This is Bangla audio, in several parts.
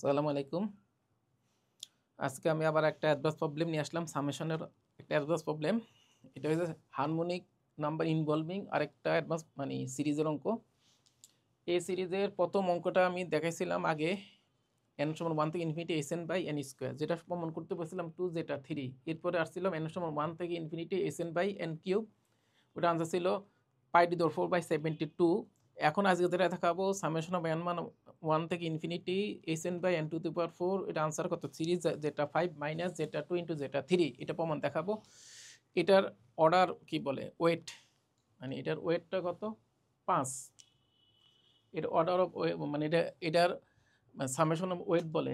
আসসালামু আলাইকুম। আজকে আমি আবার একটা অ্যাডভান্স প্রবলেম নিয়ে আসলাম। সামেশনের একটা অ্যাডভান্স প্রবলেম। এটা হচ্ছে হারমোনিক নাম্বার ইনভলভিং আরেকটা অ্যাডভান্স মানে সিরিজের অঙ্ক। এই সিরিজের প্রথম অঙ্কটা আমি দেখাইছিলাম আগে n সমান 1 থেকে infinity sn by n square, যেটা প্রমাণ করতে বলছিলাম 2 যেটা 3। এরপরে আসছিলাম n সমান 1 থেকে infinity sn by n cube, ওটা আনসার ছিল pi two the power 4 by 72। এখন আজকে যেটা দেখাবো সামেশন অফ n মান 1 থেকে infinity sn by n to the power 4, এটা আনসার কত সিরিজ যেটা 5 মাইনাস যেটা 2 ইন্টু যেটা 3, এটা প্রমাণ দেখাবো। এটার অর্ডার কি বলে ওয়েট, মানে এটার ওয়েটটা কত 5। এর অর্ডার অফ মানে এটার সামেশন অফ ওয়েট বলে।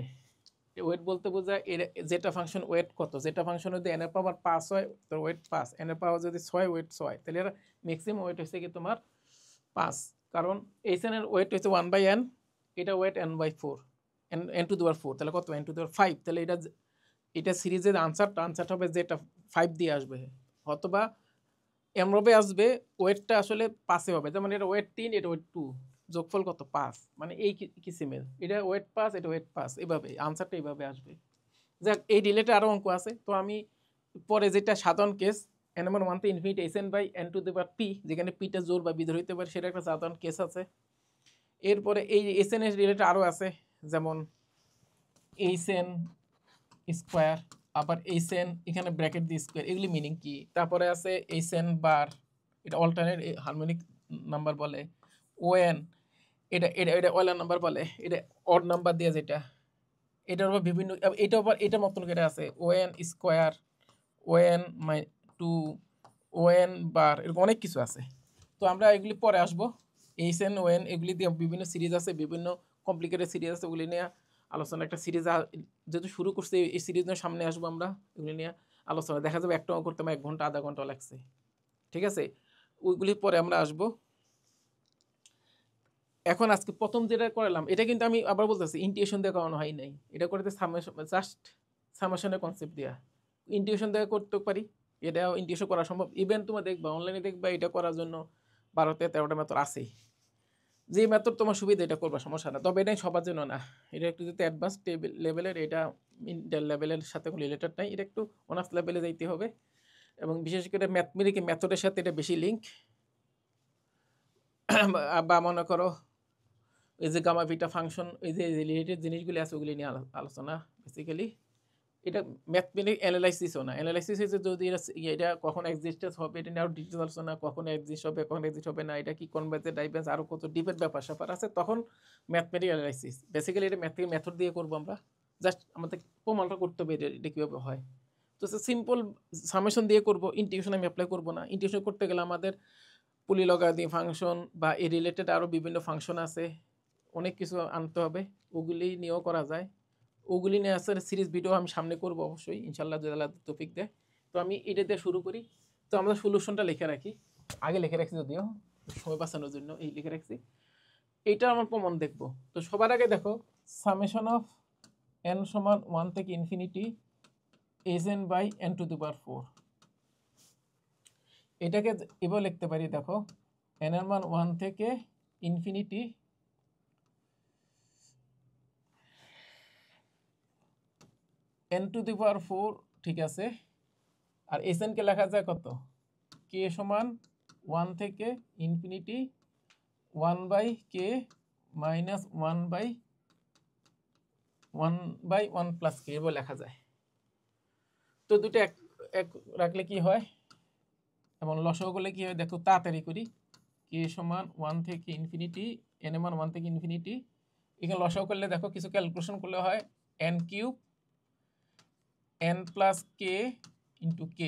ওয়েট বলতে বোঝায় এর যেটা ফাংশন ওয়েট কত, যেটা ফাংশন যদি n এর পাওয়ার 5 হয় তো ওয়েট 5, n এর পাওয়ার যদি 6 ওয়েট 6, তাহলে এর ম্যাক্সিমাম ওয়েট হচ্ছে কি তোমার 5। কারণ এইচএন এর ওয়েট হচ্ছে 1/n, এটা weight n/4, n to the power 4, তাহলে কত n টু দি পাওয়ার 5। তাহলে এটা সিরিজের আনসারটা হবে যেটা 5 দিয়ে আসবে, অথবা এমরবে আসবে ওয়েটটা আসলে 5 এ হবে। যেমন এটা ওয়েট 3, এটা ওয়েট 2, যোগফল কত 5, মানে এই কিসিমের এটা ওয়েট 5, এটা ওয়েট 5, এভাবে আনসারটা এইভাবে আসবে। যাক, এই রিলেটেড আরও অঙ্ক আছে, তো আমি পরে যেটা সাধারণ কেস n এর মান 1 থেকে infinity sn by n to the power p, যেখানে পিটা জোর বা বিধর হইতে পারে, সেটা একটা সাধারণ কেস আছে। এরপরে এই sn এর রিলেটেড আরও আছে, যেমন sn স্কোয়ার, আবার sn এখানে ব্র্যাকেট দিয়ে স্কোয়ার, এগুলি মিনিং কি। তারপরে আছে sn বার, এটা অল্টারনেট হারমোনিক নাম্বার বলে। ওএন, এটা এটা এটা ওয়েলার নাম্বার বলে, এটা অড নাম্বার দিয়ে যেটা, এটার উপর বিভিন্ন, এটা আবার এটার মতন করে আছে ওএন স্কোয়ার, ওএন টু, ওএন বার, এরকম অনেক কিছু আছে। তো আমরা এগুলি পরে আসবো। এইচএন ওএন এগুলি দিয়ে বিভিন্ন সিরিজ আছে, বিভিন্ন কমপ্লিকেটেড সিরিজ আছে, ওগুলি নিয়ে আলোচনা একটা সিরিজ যেহেতু শুরু করছে, এই সিরিজ নিয়ে সামনে আসবো আমরা, এগুলি নিয়ে আলোচনা। দেখা যাবে একটা করতে আমার 1 ঘন্টা আধা ঘন্টা লাগছে, ঠিক আছে। ওইগুলি পরে আমরা আসবো। এখন আজকে প্রথম যেটা করলাম, এটা কিন্তু আমি আবার বলতেছি ইন্টিউশন দিয়ে করানো হয় নাই, এটা করতে জাস্ট সামেশনের কনসেপ্ট দিয়া ইন্টিউশন দিয়ে করতে পারি। এটাও ইন্টিউশন করা সম্ভব। ইভেন তোমার দেখবা অনলাইনে দেখবা এটা করার জন্য 12-13টা মেথড আছেই। যে মেথড তোমার সুবিধা এটা করবা, সমস্যা না। তবে এটাই সবার জন্য না, এটা একটু যদি অ্যাডভান্স লেভেলের, এটা ইন্টার লেভেলের সাথে কোনো রিলেটেড নাই, এটা একটু অনার্স লেভেলে যাইতে হবে। এবং বিশেষ করে ম্যাথমেটিক্যাল মেথডের সাথে এটা বেশি লিঙ্ক। বা মনে করো এই যে গামা ভিটা ফাংশন, এই যে রিলেটেড জিনিসগুলি আছে, ওগুলি নিয়ে আলোচনা বেসিক্যালি। এটা ম্যাথমেটিক অ্যানালাইসিসও না, অ্যানালাইসিস হচ্ছে যদি এটা কখন এক্সিস্টেন্স হবে, এটা নিয়ে আরও ডিটেলস আলোচনা, কখন এক্সিস্ট হবে কখন এক্সিস্ট হবে না, এটা কি কনভার্জেন্ট ডাইভার্জেন্ট, আরও কত ডিপের ব্যাপার স্যাপার আছে, তখন ম্যাথমেটিক অ্যানালাইসিস। বেসিক্যালি এটা ম্যাথমেটিক মেথড দিয়ে করবো আমরা, জাস্ট আমাদের প্রমাণটা করতে হবে এটা কীভাবে হয়। তো সিম্পল সামেশন দিয়ে করবো, ইন্টিউশন আমি অ্যাপ্লাই করবো না। ইন্টিউশন করতে গেলে আমাদের পুলিলগাদি ফাংশন বা এই রিলেটেড আরও বিভিন্ন ফাংশন আছে, অনেক কিছু আনতে হবে, ওগুলি নিয়েও করা যায়। ওগুলি নিয়ে আসলে সিরিজ ভিডিও আমি সামনে করবো অবশ্যই, ইনশাল্লাহ যদি আল্লাহ তৌফিক দেয়। তো আমি এটা দিয়ে শুরু করি। তো আমরা সলিউশনটা লিখে রাখি, আগে লিখে রাখছি যদিও সময় বাঁচানোর জন্য এই লিখে রাখছি। এইটা আমার প্রমাণ দেখবো। তো সবার আগে দেখো সামেশন অফ n সমান 1 থেকে infinity sn by n to the power 4, এটাকে এবার লিখতে পারি। দেখো n এর মান 1 থেকে infinity n to the power 4, ঠিক আছে। আর sn কে লেখা যায় কত, k সমান 1 থেকে infinity 1/k minus 1/1 plus k এভাবে লেখা যায়। তো দুটো এক এক রাখলে কি হয়, এবং লসাগু করলে কি হয় দেখো, তাড়াতাড়ি করি। k সমান 1 থেকে ইনফিনিটি, n এর মান 1 থেকে ইনফিনিটি, এখানে লসাগু করলে দেখো কিছু ক্যালকুলেশন করলে হয় n cube n plus k into k,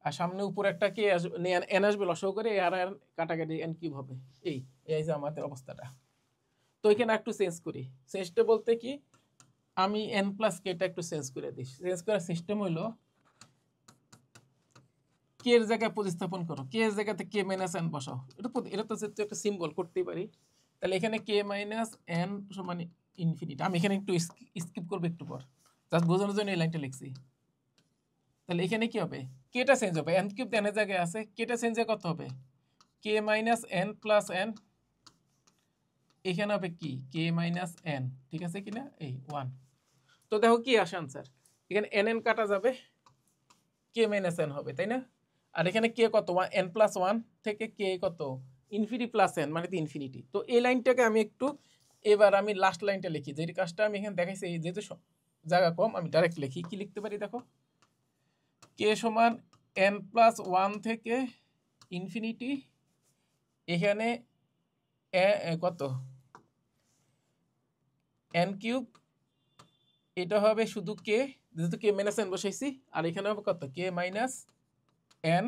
আর সামনে উপরে একটা কে আসবে, এন আসবে লসাগু করে, আর কাটাকাটি এন কিউব হবে। এই যে আমাদের অবস্থাটা। তো এখানে একটু চেঞ্জ করি, চেঞ্জটা বলতে কি, আমি এন প্লাস কেটা একটু চেঞ্জ করে দিই। চেঞ্জ করার সিস্টেম হইলো কে এর জায়গায় প্রতিস্থাপন করো, কে এর জায়গাতে কে মাইনাস এন বসাও। এটা তো যেহেতু একটা সিম্বল করতেই পারি, তাহলে এখানে কে মাইনাস এন সমান ইনফিনিটি। আমি এখানে একটু স্কিপ করবো একটু পর, জাস্ট বোঝানোর জন্য এই লাইনটা লিখছি। তাহলে এখানে কি হবে, কেটা চেঞ্জ হবে, এন কিউব এনের জায়গায় আছে, কেটা চেঞ্জ কত হবে, কে মাইনাস এন প্লাস এন এখানে হবে কি কে মাইনাস এন, ঠিক আছে কিনা, এই 1। তো দেখো কি আসে আনসার, এখানে এন এন কাটা যাবে, কে মাইনাস এন হবে, তাই না? আর এখানে কে কত, এন প্লাস ওয়ান থেকে কে কত ইনফিনিটি প্লাস এন, মানে তো ইনফিনিটি। তো এই লাইনটাকে আমি একটু, এবার আমি লাস্ট লাইনটা লিখি, যে কাজটা আমি এখানে দেখাইছি, যেহেতু জায়গা কম আমি ডাইরেক্ট লিখি, কি লিখতে পারি দেখো, কে সমান এন প্লাস ওয়ান থেকে ইনফিনিটি, এখানে কত এন কিউব, এটা হবে শুধু কে, যেহেতু কে মাইনাস এন বসাইছি, আর এখানে হবে কত কে মাইনাস এন,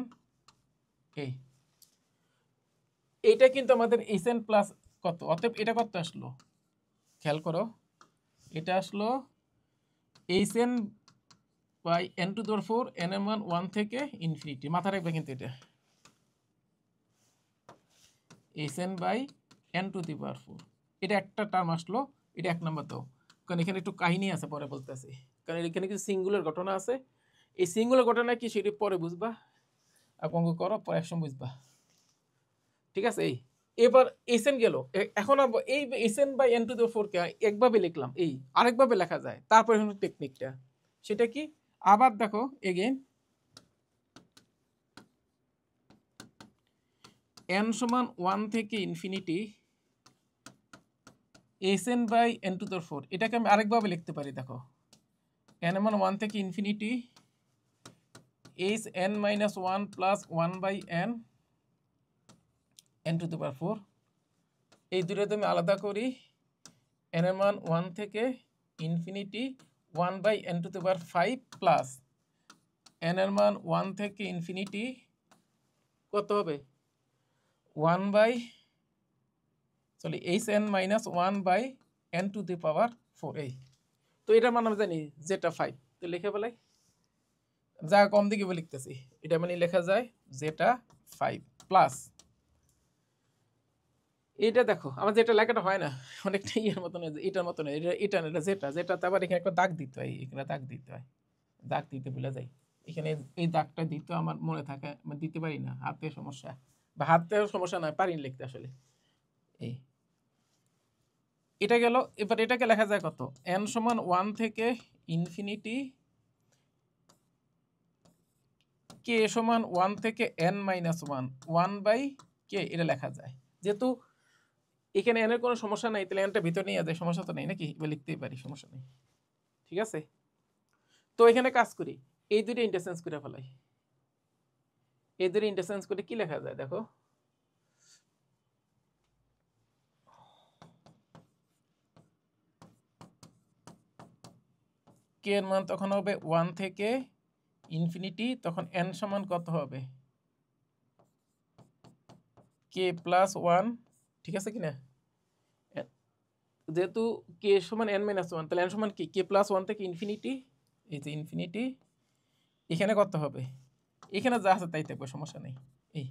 এইটা কিন্তু আমাদের এইচ এন প্লাস কত, অতএব এটা কত আসলো, খেয়াল করো, এটা আসলো H N by N to দেওয়ার 4, এন এর মান 1 থেকে ইনফিনিটি, মাথা রাখবে কিন্তু এটা H N by N to the power 4, এটা একটা টার্ম আসলো, এটা এক নম্বর দাও, কারণ এখানে একটু কাহিনী আছে, পরে বলতেছি, কারণ এখানে কিছু সিঙ্গুলার ঘটনা আছে, এই সিঙ্গুলার ঘটনা কি সেটি পরে বুঝবা, আর অঙ্ক করো পরে একসময় বুঝবা, ঠিক আছে। এবার এসএন গেল, এখন এই SN by N to the 4 কে একভাবে লিখলাম, এই আরেকভাবে লেখা যায়, তারপরে হলো টেকনিকটা, সেটা কি, আবার দেখো এগেইন এন সমান 1 থেকে infinity SN by N to the 4, এটাকে আমি আরেকভাবে লিখতে পারি, দেখো এন সমান 1 থেকে infinity H N minus 1 plus 1 by N N to the power 4, এই দুটোতে আমি আলাদা করি, এন এর মান 1 থেকে infinity 1 by N to the power 5 plus N এর মান 1 থেকে ইনফিনিটি কত হবে 1 by H N minus 1 by N to the power 4, এই তো এটার মান আমি জানি যেটা 5, তো লিখে ফেলাই, যা কম দিকে লিখতেছি, এটা মানে লেখা যায় যেটা 5 প্লাস, এটা দেখো আমার যেটা লেখাটা হয় না, অনেকটা ইয়ের মতন, এটার মতন, এটা যেটা যেটাতে আবার এখানে একটা দাগ দিতে হয়, এখানে দাগ দিতে হয়, দাগ দিতে ভুলে যাই, এখানে এই দাগটা দিতে আমার মনে থাকে, মানে দিতে পারি না, হাতে সমস্যা, বা হাতেও সমস্যা নয়, পারি না লিখতে আসলে, এই এটা গেল। এবার এটাকে লেখা যায় কত, এন সমান 1 থেকে ইনফিনিটি কে সমান 1 থেকে এন মাইনাস 1 1 বাই কে, এটা লেখা যায়, যেহেতু এখানে এন এর কোনো সমস্যা নাই, তাহলে এনটা ভিতরে নিয়ে যায়, সমস্যা তো নেই নাকি, এবার লিখতেই পারি, সমস্যা নেই, ঠিক আছে। তো এখানে কাজ করি, এই দুটো ইন্টারচেঞ্জ করে ফেলাই, এই দুটো ইন্টারচেঞ্জ করে কি লেখা যায় দেখো, কে এর মান তখন হবে 1 থেকে ইনফিনিটি, তখন এন সমান কত হবে কে প্লাস 1, ঠিক আছে কিনা, যেহেতু কে সমান এন মাইনাস 1, তাহলে এন সমান কি কে প্লাস 1 থেকে ইনফিনিটি, এই যে ইনফিনিটি, এখানে কত হবে, এখানে যা আছে তাই থাকবে, সমস্যা নেই, এই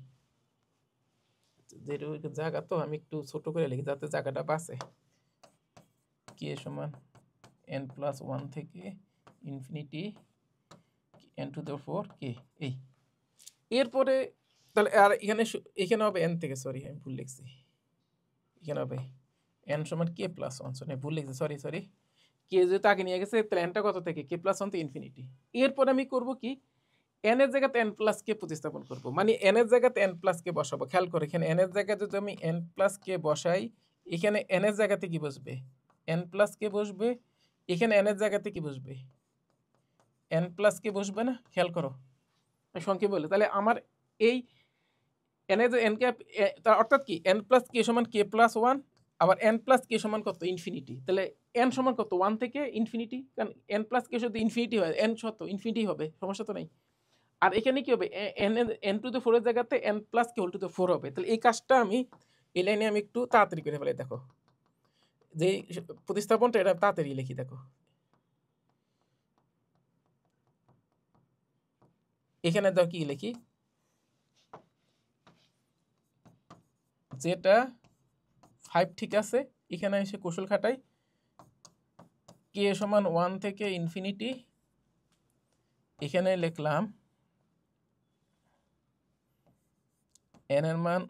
যেটা জায়গা তো আমি একটু ছোট করে লিখি যাতে জায়গাটা বাঁচে, কে সমান এন প্লাস 1 থেকে ইনফিনিটি এন টু দ্য 4 কে, এই এরপরে তাহলে আর এখানে এখানে হবে এন থেকে, সরি আমি ভুল লিখছি, এখানে হবে এন সমান কে প্লাস 1, সরি ভুল লিখছি, সরি কে যেহেতু আগে নিয়ে গেছে, তাহলে এনটা কত থেকে কে প্লাস 1 থেকে ইনফিনিটি, এরপরে আমি করব কি এন এর জায়গাতে এন প্লাস কে প্রতিস্থাপন করব, মানে এন এর জায়গাতে এন প্লাস কে বসাবো, খেয়াল করে এখানে এন এর জায়গায় যদি আমি এন প্লাস কে বসাই, এখানে এন এর জায়গাতে কি বসবে এন প্লাস কে বসবে, এখানে এন এর জায়গাতে কি বসবে এন প্লাস কে বসবে না, খেয়াল করো সংক্ষেপে বলে, তাহলে আমার এই এন এর এন কে, তার অর্থাৎ কি এন প্লাস কে সমান কে প্লাস 1, আবার এন প্লাস কে সমান কত ইনফিনিটি, তাহলে এন সমান কত 1 থেকে ইনফিনিটি, কারণ এন প্লাস কে যদি ইনফিনিটি হয় এন সত্য ইনফিনিটি হবে, সমস্যা তো নেই। আর এখানে কি হবে এন টু দ্য 4 এর জায়গাতে N plus K whole to the 4 হবে, তাহলে এই কাজটা আমি এই লাইনে আমি একটু তাড়াতাড়ি করে ফেলাই, দেখো যে প্রতিস্থাপনটা এটা তাড়াতাড়ি লিখি, দেখো এখানে দাও কি লিখি, যেটা 5 ঠিক আছে, এখানে এসে কৌশল খাটাই, কে সমান 1 থেকে ইনফিনিটি, এখানে লিখলাম এন এর মান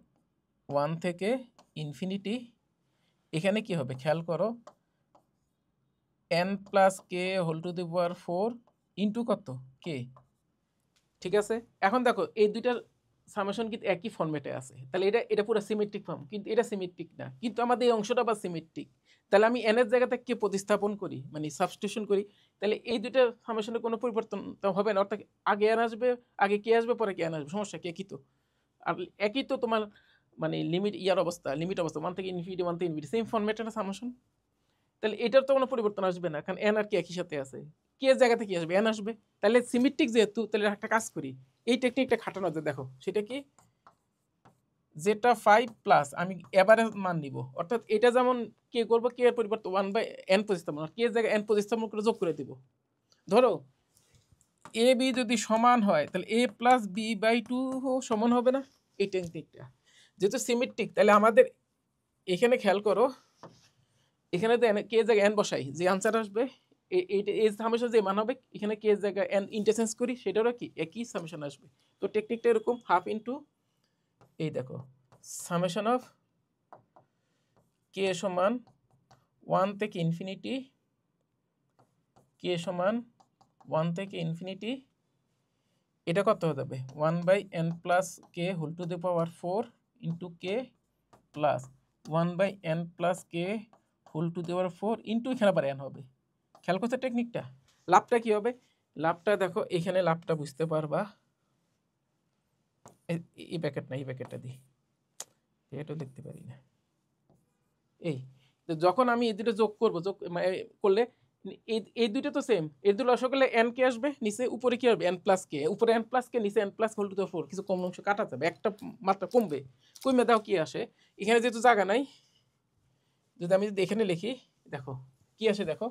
1 থেকে ইনফিনিটি, এখানে কি হবে খেয়াল করো, n plus K whole to the power 4 into কত কে। ঠিক আছে, এখন দেখো এই দুইটার সামেশন কিন্তু একই ফর্মেটে আছে, তাহলে এটা এটা পুরো সিমেট্রিক ফর্ম, কিন্তু এটা সিমেট্রিক না, কিন্তু আমাদের এই অংশটা আবার সিমেট্রিক। তাহলে আমি এন এর জায়গাতে কে প্রতিস্থাপন করি, মানে সাবস্টিটিউশন করি, তাহলে এই দুইটার সামেশনে কোনো পরিবর্তন তো হবে না, অর্থাৎ আগে এন আসবে, আগে কে আসবে, পরে কে এন আসবে, সমস্যা কি একই তো। আর একই তো তোমার মানে লিমিট ইয়ার অবস্থা, লিমিট অবস্থা 1 থেকে ইনফিনিটি, 1 থেকে ইনফিনিটি, সেম ফর্মেটের সামেশন। তাহলে এটার তো কোনো পরিবর্তন আসবে না, কারণ এন আর কি একই সাথে আছে, কে জায়গাতে কি আসবে, এন আসবে। তাহলে সিমেট্রিক যেহেতু, তাহলে একটা কাজ করি, এই টেকনিকটা খাটানো আছে, দেখো সেটা কি, যেটা 5 প্লাস আমি এভারেজ মান নিব, অর্থাৎ এটা যেমন কে করব, কে এর পরিবর্তে 1/n প্রতিস্থাপন, কে জায়গায় n প্রতিস্থাপন করে যোগ করে দিব। ধরো এ বি যদি সমান হয়, তাহলে a প্লাস বি বাই 2 সমান হবে না, এই টেকনিকটা যেহেতু সিমেট্রিক। তাহলে আমাদের এখানে খেয়াল করো, এখানে তো কে জায়গায় n বসাই, যে আনসার আসবে এই সামেশন যে মান হবে, এখানে কে জায়গায় n ইন্টারচেঞ্জ করি, সেটারও কি একই সামেশন আসবে। তো টেকনিকটা এরকম, হাফ ইন্টু এই দেখো সামেশন অফ কে সমান 1 থেকে ইনফিনিটি, কে সমান 1 থেকে ইনফিনিটি, এটা কত হয়ে যাবে 1/n plus K whole to the power 4 into K plus 1/n plus K whole to the power 4 into এখানে আবার n হবে। খেয়াল করছে টেকনিকটা, লাভটা কি হবে, লাভটা দেখো এখানে লাভটা বুঝতে পারবা, এই প্যাকেট না, এই প্যাকেটটা দিই, এটাও দেখতে পারি না। এই যখন আমি এই দুটো যোগ করবো, যোগ করলে এই দুটো তো সেম, এর দুটো লসগু করলে n কে আসবে নিচে, উপরে কি হবে n প্লাস কে, উপরে n প্লাস কে, নিচে n plus whole to the 4, কিছু কম অংশ কাটা যাবে, একটা মাত্রা কমবে, কমে দাও কি আসে, এখানে যেহেতু জায়গা নাই, যদি আমি যদি এখানে লিখি, দেখো কি আসে, দেখো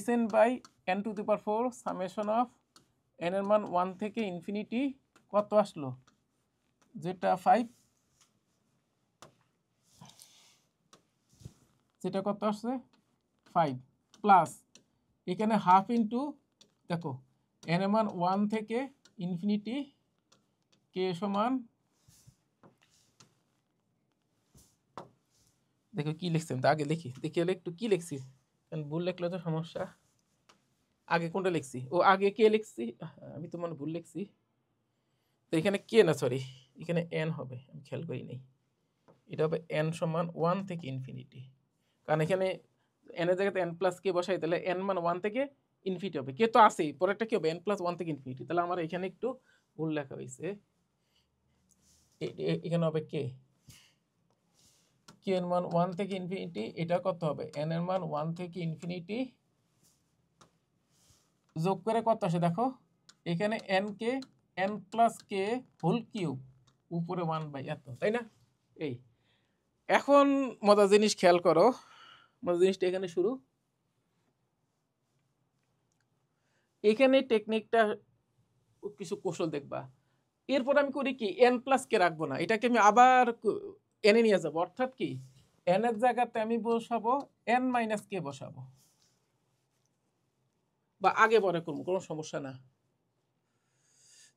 hn by n to the power 4 summation of n এর মান 1 থেকে ইনফিনিটি কত আসলো, যেটা 5, যেটা কত আসছে 5 প্লাস এখানে হাফ ইন্টু, দেখো n এর মান 1 থেকে ইনফিনিটি, কে সমান, দেখো কি লিখছেন, আগে লিখি দেখি একটু কি লিখছি, কারণ ভুল লিখলে তো সমস্যা। আগে কোনটা লিখছি, ও আগে কে লিখছি, আমি তো মনে ভুল লিখছি, তো এখানে কে না, সরি এখানে n হবে, আমি খেয়াল করি নাই, এটা হবে n সমান 1 থেকে ইনফিনিটি, কারণ এখানে n এর জায়গাতে n প্লাস কে বসাই, তাহলে n মান 1 থেকে ইনফিনিটি হবে, কে তো আছেই, পরেরটা কি হবে n প্লাস 1 থেকে ইনফিনিটি, তাহলে আমার এখানে একটু ভুল লেখা হয়েছে, এখানে হবে কে, কে এর মান 1 থেকে ইনফিনিটি, এটা কত হবে n এর মান 1 থেকে ইনফিনিটি, যোগ করে কত আসে দেখো, এখানে n কে n plus K whole cube, উপরে 1 বাই এত, তাই না। এই এখন মজার জিনিস খেয়াল করো, মজার জিনিসটা এখানে শুরু, এখানে টেকনিকটা কিছু কৌশল দেখবা, এরপর আমি করি কি n প্লাস কে রাখবো না, এটাকে আমি আবার এনে নিয়ে যাবো, অর্থাৎ কি n এর জায়গাতে আমি বসাবো n মাইনাস কে বসাবো, বা আগে পরে করবো, কোনো সমস্যা না।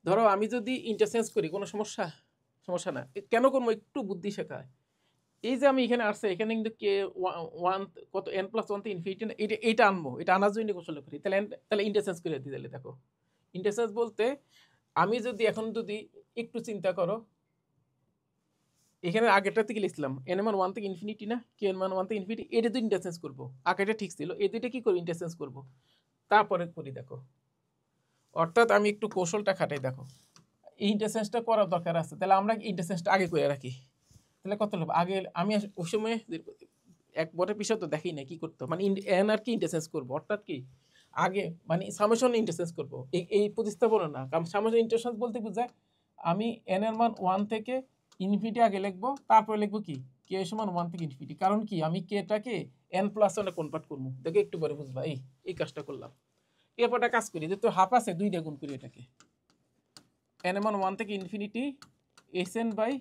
ধরো আমি যদি ইন্টারচেঞ্জ করি, কোনো সমস্যা, সমস্যা না, কেন করবো, একটু বুদ্ধি শেখায়। এই যে আমি এখানে আসছে, এখানে কিন্তু কে 1 কত n প্লাস 1 থেকে ইনফিনিটি, এটা আনবো, এটা আনার জন্য কৌশল করি, তাহলে ইন্টারচেঞ্জ করে দিই, তাহলে দেখো ইন্টারচেঞ্জ বলতে আমি যদি এখন যদি একটু চিন্তা করো, এখানে আগেরটা থেকে লিখছিলাম n মান 1 থেকে ইনফিনিটি না, কে এর মান 1 থেকে ইনফিনিটি, এটা তো ইন্টারচেঞ্জ করবো, আগেটা ঠিক ছিল, এই দুইটা কি করবো ইন্টারচেঞ্জ করবো, তারপরে করি দেখো, অর্থাৎ আমি একটু কৌশলটা খাটাই, দেখো এই ইন্টারচেঞ্জটা করার দরকার আছে, তাহলে আমরা ইন্টারচেঞ্জটা আগে করে রাখি, তাহলে কত লাগবে, আগে আমি ওই সময় একবারের পিছনে তো দেখি না কি করতে, মানে এন আর কি ইন্টারচেঞ্জ করবো, অর্থাৎ কি আগে মানে সামেশন ইন্টারচেঞ্জ করবো, এই প্রতিস্থাপন না, কারণ সামেশন ইন্টারচেঞ্জ বলতে বোঝায় আমি এন এর মান 1 থেকে ইনফিনিটি আগে লিখবো, তারপরে লিখবো কি কে সমান 1 থেকে ইনফিনিটি, কারণ কি আমি কেটাকে এন প্লাস 1 কনভার্ট করবো, দেখে একটু পরে বুঝবা, এই কাজটা করলাম। এরপরটা কাজ করি, যেহেতু হাফ আছে 2 দিয়ে গুণ করি এটাকে, n এর মান 1 থেকে infinity hn by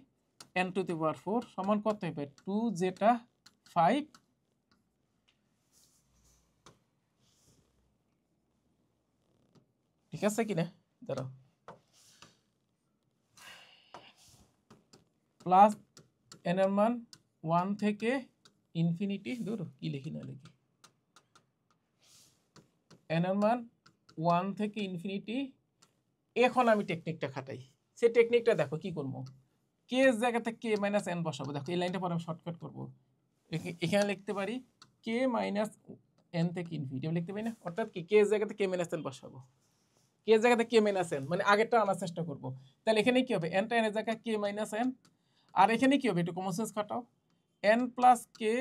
n to the power 4 সমান কত হবে 2, যেটা 5 ঠিক আছে কিনা, দাঁড়াও, প্লাস n এর মান 1 থেকে ইনফিনিটি ধরো কি লিখি না লিখি n এর মান 1 থেকে ইনফিনিটি। এখন আমি টেকনিকটা খাটাই, সেই টেকনিকটা দেখো কি করবো, কে এর জায়গাতে কে মাইনাস এন বসাবো। দেখো এই লাইনটা পরে আমি শর্টকাট করবো, এখানে লিখতে পারি কে মাইনাস এন থেকে ইনফিনিটি আমি লিখতে পারি না, অর্থাৎ কি কে এর জায়গাতে কে মাইনাস এন বসাবো, কে এর জায়গাতে কে মাইনাস এন মানে আগেরটা আনার চেষ্টা করবো। তাহলে এখানে কি হবে, এনটা এনের জায়গায় কে মাইনাস এন, আর এখানে কি হবে একটু কমন সেন্স খাটাও, এন প্লাস কে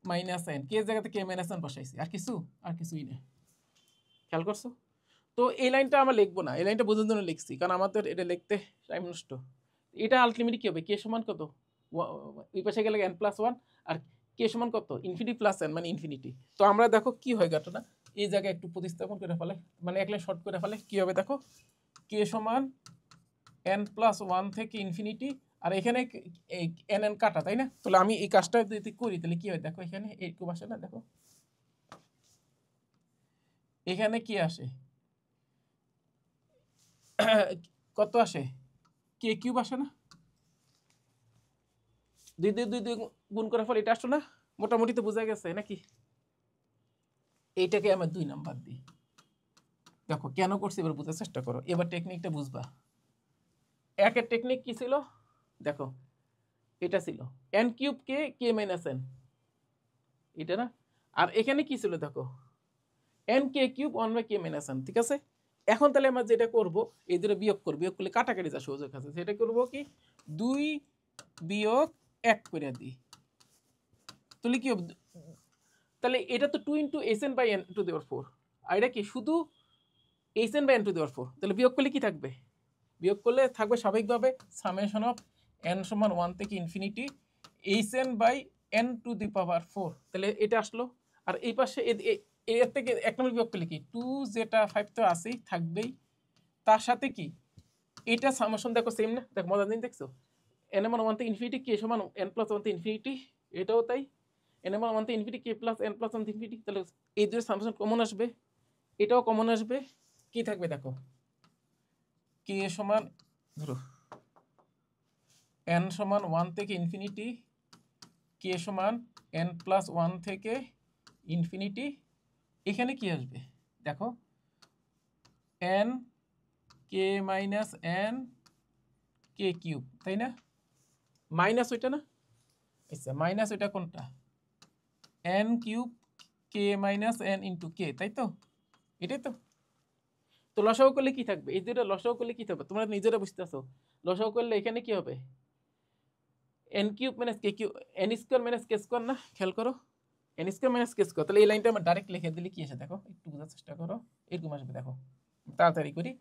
মাইনাস এন, কে এর জায়গাতে কে মাইনাস এন বসাইছি, আর কিছুই না। খেয়াল করছো? তো এই লাইনটা আমরা লিখবো না, এই লাইনটা বোঝার জন্য লিখছি, কারণ আমাদের এটা লিখতে টাইম নষ্ট। এটা আলটিমেটলি কি হবে, কে সমান কত, ওই পাশে গেলে এন প্লাস ওয়ান, আর কে সমান কত ইনফিনিটি প্লাস এন মানে ইনফিনিটি। তো আমরা দেখো কি হয় ঘটনা, এই জায়গায় একটু প্রতিস্থাপন করে ফেলে, মানে এক লাইন শর্ট করে ফেলে কি হবে দেখো, কে সমান এন প্লাস ওয়ান থেকে ইনফিনিটি, আর এখানে এই এন এন কাটা, তাই না? তাহলে আমি এই কাজটা যদি করি তাহলে কি হয় দেখো, এখানে এইটুকু আসে না, দেখো এখানে কি আসে কত আসে, কে কিউব আসে না, দুই দুই দুই দুই গুণ করার ফলে এটা আসলো না, মোটামুটি তো বোঝা গেছে নাকি? এইটাকে আমরা 2 নাম্বার দিই। দেখো কেন করছি এবার বোঝার চেষ্টা করো, এবার টেকনিকটা বুঝবা। একের টেকনিক কি ছিল দেখো, এটা ছিল এন কিউব কে কে মাইনাস এন, এটা না, আর এখানে কি ছিল দেখো N K cube 1/k minus N, ঠিক আছে? এখন তাহলে আমরা যেটা করব, এই দুটো বিয়োগ করব, বিয়োগ করলে কাটাকাটি যা সহজ কাছে, সেটা করব কি 2 বিয়োগ 1 করে দিই, তাহলে কি হবে, তাহলে এটা তো 2 × Sn/n⁴, আর এটা কি শুধু Sn/n⁴, তাহলে বিয়োগ করলে কি থাকবে, বিয়োগ করলে থাকবে স্বাভাবিকভাবে সামেশন অফ n সমান 1 থেকে ইনফিনিটি Sn/n⁴, তাহলে এটা আসলো। আর এই পাশে এর থেকে এক নম্বর বিয়োগ করলে কি 2 যেটা 5 তো আছেই থাকবেই, তার সাথে কি এটা সামেশন দেখো সেম না, দেখো মজার জিনিস দেখছো, n এর মান 1 থেকে ইনফিনিটি কে সমান n + 1 থেকে ইনফিনিটি, এটাও তাই n এর মান 1 থেকে ইনফিনিটি কে প্লাস n + 1 থেকে ইনফিনিটি, তাহলে এই দুটো সামেশন কমন আসবে, এটাও কমন আসবে, কি থাকবে দেখো কে সমান ধরো n সমান 1 থেকে ইনফিনিটি, কে সমান n + 1 থেকে ইনফিনিটি, এখানে কি আসবে দেখো n কে মাইনাস n কে কিউব, তাই না? মাইনাস ওইটা না, আচ্ছা মাইনাস ওইটা কোনটা, n কিউব কে মাইনাস n ইন্টু কে, তাই তো? এটাই তো। তো লসাগু করলে কি থাকবে, এই দুটো লসাগু করলে কি থাকবে তোমরা নিজেরা বুঝতেছো, লসাগু করলে এখানে কি হবে n কিউব মাইনাস কে কিউব, n স্কোয়ার মাইনাস কে স্কোয়ার না, খেয়াল করো n স্কোয়ার মাইনাস কে স্কোয়ার, তাহলে এই লাইনটা আমরা ডাইরেক্ট লিখে দিলে কি আসে দেখো, একটু বোঝার চেষ্টা করো, এরকম আসবে দেখো, তাড়াতাড়ি করি,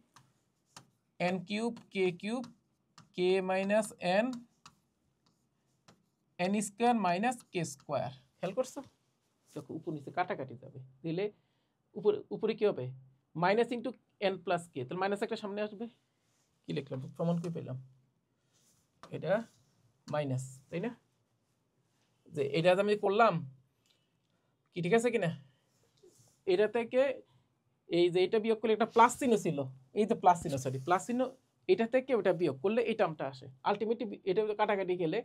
n কিউব কে মাইনাস n স্কোয়ার মাইনাস কে স্কোয়ার, খেয়াল করছো? দেখো উপর নিচে কাটাকাটি যাবে, দিলে উপরে কি হবে মাইনাস ইন্টু n প্লাস কে, তাহলে মাইনাস একটা সামনে আসবে, কি লিখলাম প্রমাণ করে পেলাম, এটা মাইনাস, তাই না? যে এটা আমি করলাম কি ঠিক আছে কিনা, এটা থেকে এই যে এটা বিয়োগ করলে একটা প্লাস চিহ্ন ছিল, এই যে প্লাস চিহ্ন সরি প্লাস চিহ্ন, এটা থেকে ওটা বিয়োগ করলে এই টার্মটা আসে, আলটিমেটলি এটা কাটাকাটি গেলে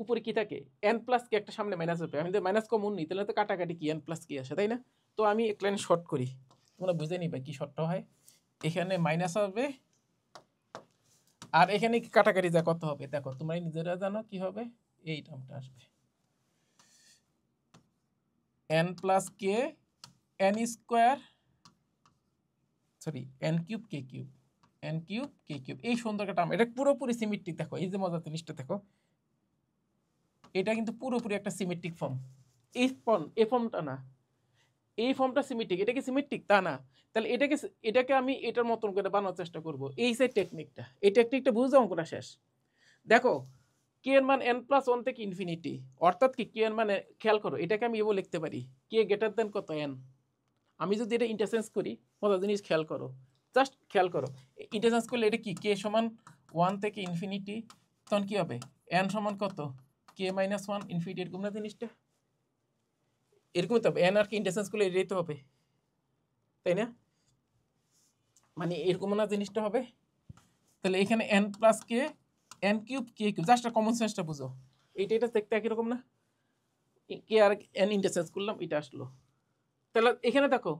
উপরে কি থাকে n প্লাস কে একটা সামনে মাইনাস হবে, আমি যদি মাইনাস কমন নিই তাহলে তো কাটাকাটি কি n প্লাস কি আসে, তাই না? তো আমি এক লাইন শর্ট করি, তোমরা বুঝে নিবে কি শর্টটা হয়, এখানে মাইনাস হবে আর এখানে কি কাটাকাটি যা কত হবে দেখো তোমরা নিজেরা জানো কি হবে, এই টার্মটা আসবে n প্লাস কে n square sorry n cube কে কিউব, n কিউব কে কিউব, এই সুন্দর একটা টার্ম, এটা পুরোপুরি সিমেট্রিক, দেখো এই যে মজার জিনিসটা দেখো, এটা কিন্তু পুরোপুরি একটা সিমেট্রিক ফর্ম, এই ফর্মটা না, এই ফর্মটা সিমেট্রিক, এটা কি সিমেট্রিক তা না, তাহলে এটাকে আমি এটার মতন করে বানানোর চেষ্টা করব, এই যে টেকনিকটা, এই টেকনিকটা বুঝতে অঙ্কটা শেষ। দেখো কে এর মান n + 1 থেকে ইনফিনিটি, অর্থাৎ কি কে এর মানে খেয়াল করো এটাকে আমি এভাবে লিখতে পারি কে গ্রেটার দেন কত n, আমি যদি এটা ইন্টারচেঞ্জ করি মজার জিনিস খেয়াল করো, জাস্ট খেয়াল করো, ইন্টারচেঞ্জ করলে এটা কি কে সমান 1 থেকে ইনফিনিটি, তখন কি হবে n সমান কত কে মাইনাস 1 ইনফিনিটি, এরকম না জিনিসটা, এরকমই তো হবে, n আর কি ইন্টারচেঞ্জ করলে এটাই তো হবে, তাই না? মানে এরকম না জিনিসটা হবে, তাহলে এখানে n প্লাস কে n কিউব কে কিউব, জাস্ট কমন সেন্সটা বুঝো, এটা দেখতে একই রকম না, কে আর এন ইন্টারচেঞ্জ করলাম, এটা আসলো। তাহলে এখানে দেখো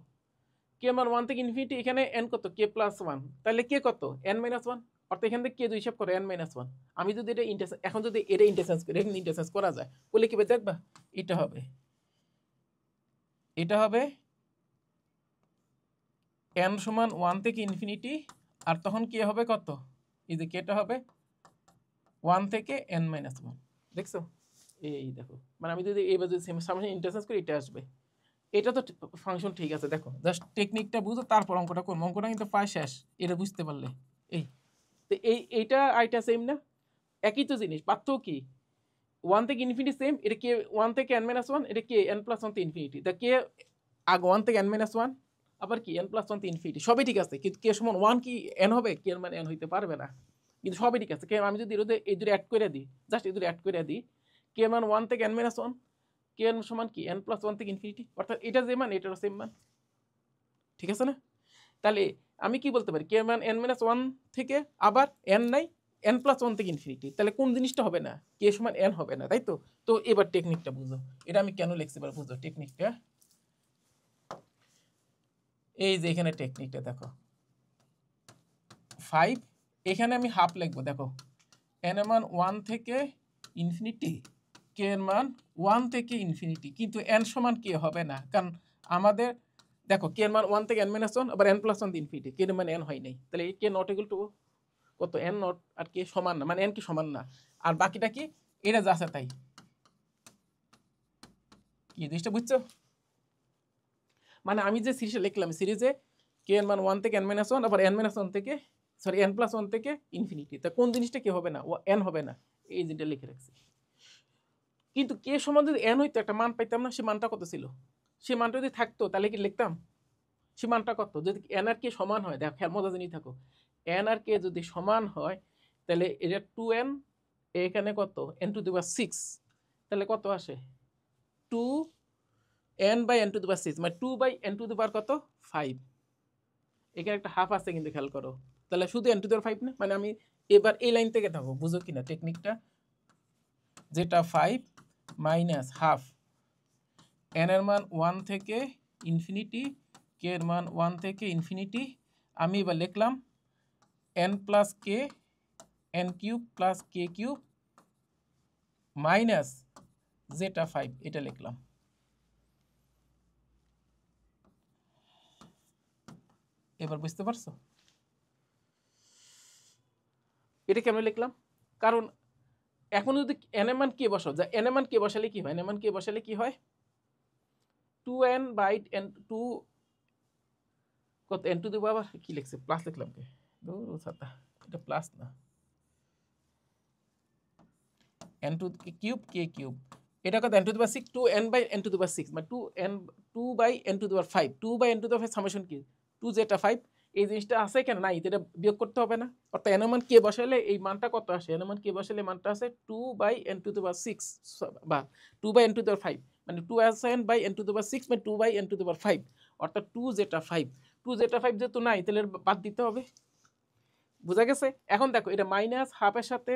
কে মান 1 থেকে ইনফিনিটি, এখানে এন কত, কে প্লাস 1, তাহলে কে কত, এন মাইনাস 1, অর্থাৎ এখান থেকে কে দুই হিসাব করো এন মাইনাস 1। আমি যদি এটা এখন যদি এটা ইন্টারচেঞ্জ করি, এখানে ইন্টারচেঞ্জ করা যায়, বলে কি দেখবা এটা হবে এন সমান 1 থেকে ইনফিনিটি, আর তখন কি হবে কত, এই যে কেটা হবে 1 থেকে এন মাইনাস 1। দেখছো, এই দেখো, মানে আমি যদি এইবার যদি সামনে ইন্টারচেঞ্জ করি, এটা আসবে। এটা তো ফাংশন ঠিক আছে, দেখো জাস্ট টেকনিকটা বুঝো, তারপর অঙ্কটা করবো। অঙ্কটা কিন্তু প্রায় শেষ, এটা বুঝতে পারলে। এই তো এইটা আইটা সেম না, একই তো জিনিস, পার্থক্য কি, 1 থেকে ইনফিনিটি সেম, এটা কে 1 থেকে n মাইনাস 1, এটা কে n প্লাস 1 থেকে ইনফিনিটি। তা কে আগে 1 থেকে n মাইনাস 1, আবার কি n প্লাস 1 থেকে ইনফিনিটি, সবই ঠিক আছে, কিন্তু কে সমান 1 কি n হবে, কে এর মানে n হইতে পারবে না, কিন্তু সবই ঠিক আছে। কে আমি যদি এই দুটো অ্যাড করে দিই, জাস্ট এই দুটো অ্যাড করে দিই, কে মান 1 থেকে n মাইনাস 1, কে n সমান কি n প্লাস 1 থেকে ইনফিনিটি, অর্থাৎ এটা যে মান এটারও সেম মান, ঠিক আছে না? তাহলে আমি কি বলতে পারি, কে মান n মাইনাস 1 থেকে আবার n নাই n প্লাস 1 থেকে ইনফিনিটি, তাহলে কোন জিনিসটা হবে না, কে সমান n হবে না, তাই তো? তো এবার টেকনিকটা বুঝো, এটা আমি কেন লিখছি এবার বুঝো টেকনিকটা। এই যে এখানে টেকনিকটা দেখো, 5, এখানে আমি হাফ লিখবো, দেখো n এর মান 1 থেকে ইনফিনিটি, কে এর মান 1 থেকে ইনফিনিটি, কিন্তু n সমান কে হবে না, কারণ আমাদের দেখো কে এর মান 1 থেকে n মাইনাস 1, আবার n প্লাস 1 থেকে ইনফিনিটি, কে এর মান n হয় নাই, তাহলে এই কে নট ইকুয়াল টু কত, n নট আর কে সমান না, মানে n কি সমান না, আর বাকিটা কি এটা যা আছে তাই। কি জিনিসটা বুঝছো? মানে আমি যে সিরিজে লিখলাম, সিরিজে কে এর মান 1 থেকে n মাইনাস 1, আবার n মাইনাস 1 থেকে সরি n প্লাস 1 থেকে ইনফিনিটি, তা কোন জিনিসটা কি হবে না, ও n হবে না, এই জিনিসটা লিখে রাখছি। কিন্তু কে সমান যদি n হইতো, একটা মান পাইতাম না, সে মানটা কত ছিল, সে মানটা যদি থাকতো তাহলে কি লিখতাম, সে মানটা কত, যদি n আর কে সমান হয়, দেখো খেয়াল মজা জানি থাকো, n আর কে যদি সমান হয়, তাহলে এটা 2n, এখানে কত n টু দি পাওয়ার 6, তাহলে কত আসে 2n by n to the power 6, মানে 2 by n to the power কত 5, এখানে একটা হাফ আছে কিন্তু খেয়াল করো, তাহলে শুধু n টু দি পাওয়ার 5 না, মানে আমি এবার এই লাইন থেকে থাকবো, বুঝো কিনা টেকনিকটা, যেটা 5 মাইনাস হাফ, n এর মান 1 থেকে ইনফিনিটি, কে এর মান 1 থেকে ইনফিনিটি, আমি এবার লিখলাম n প্লাস কে, n cube plus K cube minus যেটা 5, এটা লিখলাম। এবার বুঝতে পারছো এটা কেন লিখলাম? কারণ এখন যদি n এর মান কে বসাও, যা n এর মান কে বসালে কি হয়, n এর মান কে বসালে কি হয়, 2n বাই n 2 কত n টু দি পাওয়ার কি লিখছে, প্লাস লিখলাম কে, দূর ছাতা, এটা প্লাস না, n টু কিউব কে কিউব, এটা কত n to the power 6, 2n by n to the power 6, মানে 2 by n to the power 5, 2 by n to the power summation কি 2 যেটা 5, এই জিনিসটা আছে কেন নাই, এটা বিয়োগ করতে হবে না, অর্থাৎ n এর মান কে বসালে এই মানটা কত আসে, n এর মান কে বসালে মানটা আসে 2 by n to the power 6 বা 2 by n to the power 5, মানে 2 আছে n by n to the power 6, মানে 2 by n to the power 5, অর্থাৎ 2 যেটা 5, 2 যেটা 5 যেহেতু নাই, তাহলে বাদ দিতে হবে। বুঝা গেছে? এখন দেখো এটা মাইনাস হাফের সাথে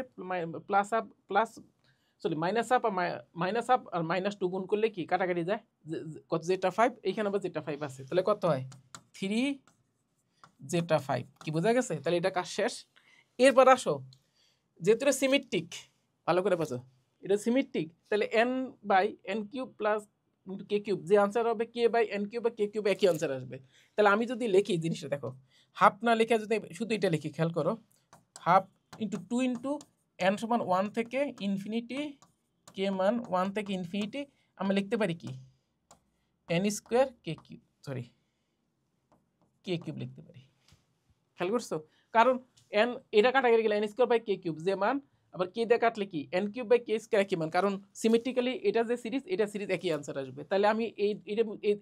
plus half plus sorry minus half আর মাইনাস 2 গুণ করলে কি কাটাকাটি যায়, কত যেটা 5, এইখানে আবার যেটা 5 আছে, তাহলে কত হয় 3 যেটা 5। কি বোঝা গেছে? তাহলে এটা কাজ শেষ। এরপর আসো, যেহেতু এটা সিমেট্রিক, ভালো করে বোঝো, এটা সিমেট্রিক, তাহলে n by n cube plus K cube, যে আনসার হবে কে বাই n কিউব বা কে কিউব একই আনসার আসবে। তাহলে আমি যদি লিখি জিনিসটা দেখো, হাফ না লিখে যদি শুধু এটা লিখি, খেয়াল করো, হাফ ইন্টু 2 ইন্টু n সমান 1 থেকে ইনফিনিটি, কে মান 1 থেকে ইনফিনিটি, আমরা লিখতে পারি কি n square K cube, sorry K cube লিখতে পারি। খেয়াল করছো? কারণ n এটা কাটা গেলে n square by K cube যে মান, আবার কে দিয়ে কাটলে কি n cube by K square একই মান, কারণ সিমেট্রিক্যালি এটা যে সিরিজ, এটা সিরিজ একই আনসার আসবে। তাহলে আমি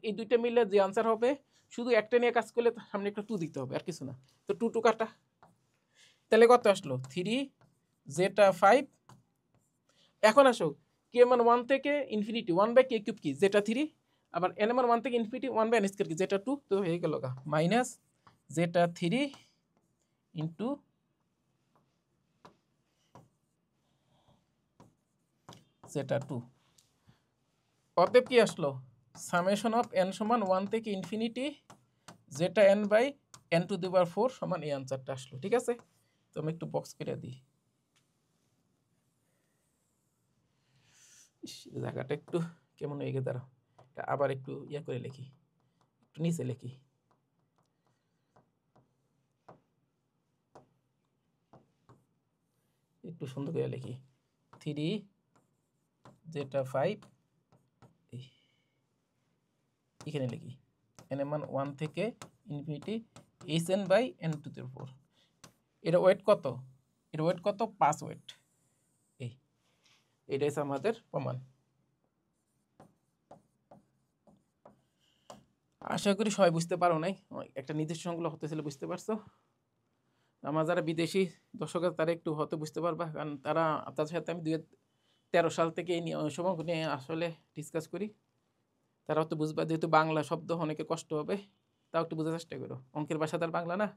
এই দুইটা মিলে যে আনসার হবে, শুধু একটা নিয়ে কাজ করলে সামনে একটা 2 দিতে হবে, আর কিছু না। তো 2 2 কাটা, তাহলে কত আসলো 3 যেটা 5। এখন আসো কে মান 1 থেকে ইনফিনিটি 1 বাই কে কিউব কি যেটা 3, আবার n মান 1 থেকে ইনফিনিটি 1 বাই n স্কয়ার কি যেটা 2, তো হয়ে গেল মাইনাস যেটা 3 ইনটু যেটা 2। অতএব কি আসলো, সামেশন অফ এন সমান 1 থেকে ইনফিনিটি যেটা N by N to the power 4 সমান এই আনসারটা আসলো। ঠিক আছে, তো আমি একটু বক্স করে দিই। জায়গাটা একটু কেমন হয়ে গেছে, দাঁড়াও এটা আবার একটু ইয়ে করে লিখি, একটু নিচে লিখি। একটু সুন্দর করে লিখি 3 যেটা 5 এখানে লিখি এন এর মান 1 থেকে infinity H N by N to the 4। এটা ওয়েট কত, এটা ওয়েট কত, 5 ওয়েট। এটাই হচ্ছে আমাদের প্রমাণ। আশা করি সবাই বুঝতে পারো নাই, একটা নির্দিষ্ট সংখ্যা হতেছিল, বুঝতে পারছো। আমার যারা বিদেশি দর্শক আছে তারা একটু হয়তো বুঝতে পারবা, কারণ তারা তাদের সাথে আমি 2013 সাল থেকে এই সময় নিয়ে আসলে ডিসকাস করি। তারা হয়তো বুঝবা, যেহেতু বাংলা শব্দ অনেকে কষ্ট হবে, তাও একটু বোঝার চেষ্টা করো। অঙ্কের ভাষা তার বাংলা না,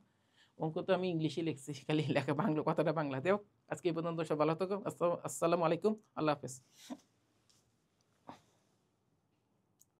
অঙ্ক তো আমি ইংলিশে লিখছি, খালি লেখা বাংলা, কথাটা বাংলাতেও। আজকে এই পর্যন্ত, সব ভালো থাকো। আসসালামু আলাইকুম, আল্লাহ হাফেজ।